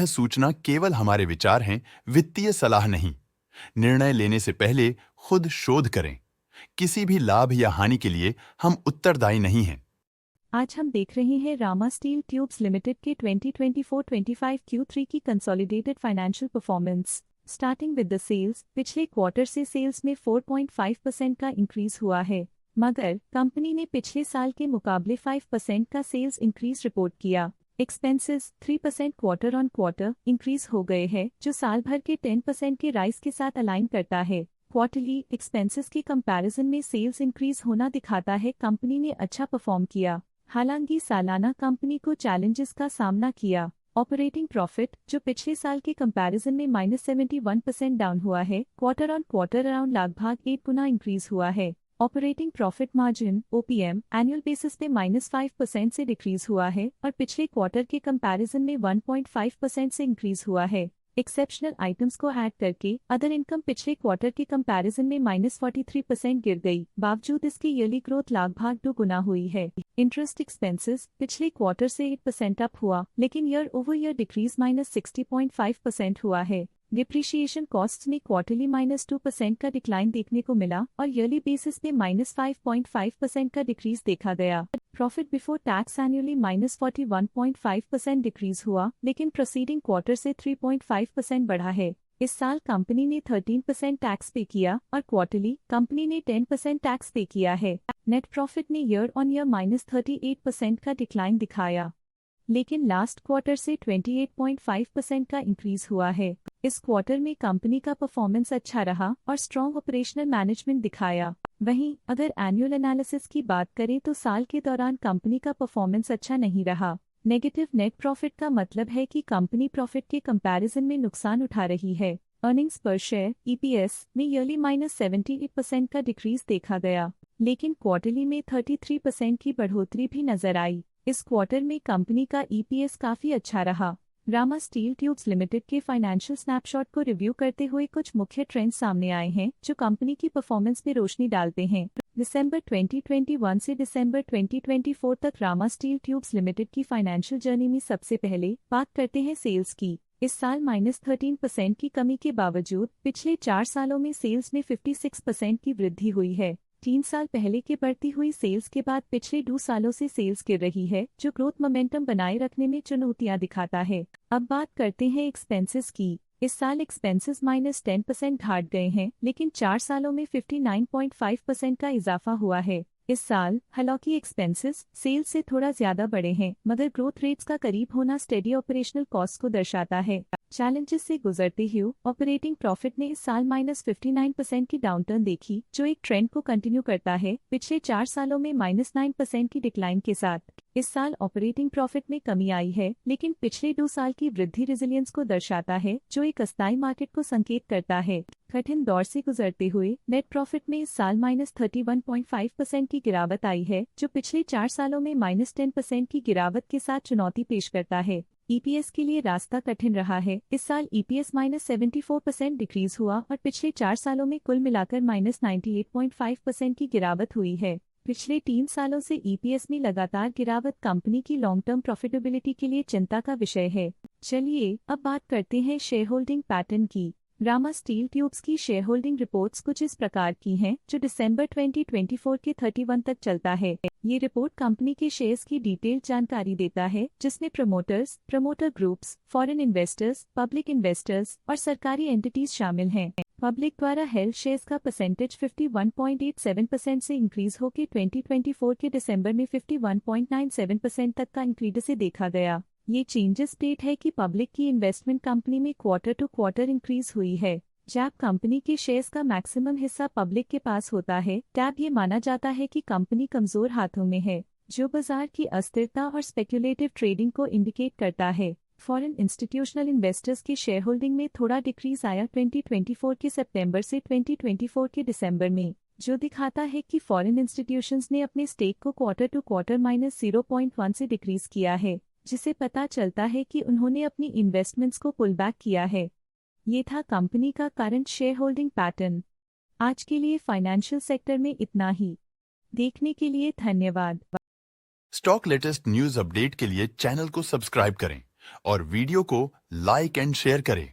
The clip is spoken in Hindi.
सूचना केवल हमारे विचार हैं, वित्तीय सलाह नहीं। निर्णय लेने से पहले खुद शोध करें। किसी भी लाभ या हानि के लिए हम उत्तरदायी नहीं हैं। आज हम देख रहे हैं रामा स्टील ट्यूब्स लिमिटेड के 2024-25 Q3 की consolidated financial performance. Starting with the sales, पिछले क्वार्टर से सेल्स में 4.5% का इंक्रीज हुआ है, मगर कंपनी ने पिछले साल के मुकाबले 5% का सेल्स इंक्रीज रिपोर्ट किया। Expenses 3% quarter on quarter increase हो गए हैं, जो साल भर के 10% के राइज के साथ अलाइन करता है। क्वार्टरली एक्सपेंसेस के कंपैरिजन में सेल्स इंक्रीज होना दिखाता है कंपनी ने अच्छा परफॉर्म किया। हालांकि सालाना कंपनी को चैलेंजेस का सामना किया। ऑपरेटिंग प्रॉफिट, जो पिछले साल के कंपैरिजन में -71% डाउन हुआ है, क्वार्टर ऑन क्वार्टर अराउंड लगभग 8 गुना इंक्रीज हुआ है। Operating profit margin (OPM) annual basis पे -5% से डिक्रीज हुआ है और पिछले क्वार्टर के कंपैरिजन में 1.5% से इंक्रीज हुआ है। एक्सेप्शनल आइटम्स को ऐड करके अदर इनकम पिछले क्वार्टर के कंपैरिजन में -43% गिर गई, बावजूद इसकी ईयरली ग्रोथ लगभग 2 गुना हुई है। इंटरेस्ट एक्सपेंसेस पिछले क्वार्टर से 8% अप हुआ, लेकिन ईयर ओवर ईयर डिक्रीज -60.5% हुआ है। डिप्रिशिएशन कॉस्ट्स में क्वार्टरली -2% का डिक्लाइन देखने को मिला और ईयरली बेसिस पे -5.5% का डिक्रीज देखा गया। Profit before tax annually -41.5% decrease हुआ, लेकिन प्रोसीडिंग क्वार्टर से 3.5% बढ़ा है। इस साल कंपनी ने 13% टैक्स पे किया और क्वार्टरली कंपनी ने 10% टैक्स पे किया है। नेट प्रॉफिट ने ईयर ऑन ईयर -38% का डिक्लाइन दिखाया, लेकिन लास्ट क्वार्टर से 28.5% का इंक्रीज हुआ है। इस क्वार्टर में कंपनी का परफॉर्मेंस अच्छा रहा और स्ट्रॉन्ग ऑपरेशनल मैनेजमेंट दिखाया। वहीं अगर एनुअल एनालिसिस की बात करें तो साल के दौरान कंपनी का परफॉर्मेंस अच्छा नहीं रहा। नेगेटिव नेट प्रॉफिट का मतलब है कि कंपनी प्रॉफिट के कंपैरिजन में नुकसान उठा रही है। अर्निंग्स पर शेयर (EPS) में ईयरली -78% का डिक्रीज देखा गया, लेकिन क्वार्टरली में 33% की बढ़ोतरी भी नजर आई। इस क्वार्टर में कंपनी का EPS काफी अच्छा रहा। रामा स्टील ट्यूब्स लिमिटेड के फाइनेंशियल स्नैपशॉट को रिव्यू करते हुए कुछ मुख्य ट्रेंड्स सामने आए हैं जो कंपनी की परफॉर्मेंस पे रोशनी डालते हैं। दिसंबर 2021 से दिसंबर 2024 तक रामा स्टील ट्यूब्स लिमिटेड की फाइनेंशियल जर्नी में सबसे पहले बात करते हैं सेल्स की। इस साल -13% की कमी के बावजूद पिछले 4 सालों में सेल्स में 56% की वृद्धि हुई है। 3 साल पहले के बढ़ती हुई सेल्स के बाद पिछले 2 सालों से सेल्स गिर रही है, जो ग्रोथ मोमेंटम बनाए रखने में चुनौतियां दिखाता है। अब बात करते हैं एक्सपेंसेस की। इस साल एक्सपेंसेस -10% घाट गए हैं, लेकिन 4 सालों में 59.5% का इजाफा हुआ है। इस साल हालांकि एक्सपेंसेस सेल्स से थोड़ा ज्यादा बढ़े हैं, मगर ग्रोथ रेट्स का करीब होना स्टेडी ऑपरेशनल कॉस्ट को दर्शाता है। चैलेंजेस से गुजरते हुए ऑपरेटिंग प्रॉफिट ने इस साल -59% की डाउनटर्न देखी, जो एक ट्रेंड को कंटिन्यू करता है पिछले 4 सालों में -9% की डिक्लाइन के साथ। इस साल ऑपरेटिंग प्रॉफिट में कमी आई है, लेकिन पिछले 2 साल की वृद्धि रेजिलियंस को दर्शाता है, जो एक अस्थायी मार्केट को संकेत करता है। कठिन दौर से गुजरते हुए नेट प्रॉफिट में इस साल -31.5% की गिरावट आई है, जो पिछले 4 सालों में -10% की गिरावट के साथ चुनौती पेश करता है। EPS के लिए रास्ता कठिन रहा है। इस साल EPS -74% डिक्रीज हुआ और पिछले 4 सालों में कुल मिलाकर -98.5% की गिरावट हुई है। पिछले 3 सालों से EPS में लगातार गिरावट कंपनी की लॉन्ग टर्म प्रॉफिटेबिलिटी के लिए चिंता का विषय है। चलिए अब बात करते हैं शेयर होल्डिंग पैटर्न की। रामा स्टील ट्यूब्स की शेयर होल्डिंग रिपोर्ट्स कुछ इस प्रकार की हैं, जो दिसंबर 2024 के 31 तक चलता है। ये रिपोर्ट कंपनी के शेयर्स की डिटेल्ड जानकारी देता है, जिसमें promoters, promoter groups, foreign investors, public investors और सरकारी एंटिटीज शामिल हैं। पब्लिक द्वारा हेल्ड शेयर्स का परसेंटेज 51.87% से इंक्रीज होकर 2024 के दिसंबर में 51.97% तक का इंक्रीज से देखा गया। ये चेंजेस स्टेट है कि पब्लिक की इन्वेस्टमेंट कंपनी में क्वार्टर टू क्वार्टर इंक्रीज हुई है। जब कंपनी के शेयर्स का मैक्सिमम हिस्सा पब्लिक के पास होता है, तब ये माना जाता है कि कंपनी कमजोर हाथों में है, जो बाजार की अस्थिरता और स्पेक्युलेटिव ट्रेडिंग को इंडिकेट करता है। फॉरेन इंस्टीट्यूशनल इन्वेस्टर्स की शेयर होल्डिंग में थोड़ा डिक्रीज आया 2024 के सितंबर से 2024 के दिसंबर में, जो दिखाता है कि फॉरेन इंस्टीट्यूशंस ने अपने स्टेक को क्वार्टर टू क्वार्टर -0.1 से डिक्रीज किया है, जिसे पता चलता है कि उन्होंने अपनी इन्वेस्टमेंट्स को पुल बैक किया है। ये था कंपनी का करंट शेयर होल्डिंग पैटर्न। आज के लिए फाइनेंशियल सेक्टर में इतना ही। देखने के लिए धन्यवाद। स्टॉक लेटेस्ट न्यूज अपडेट के लिए चैनल को सब्सक्राइब करें और वीडियो को लाइक एंड शेयर करें।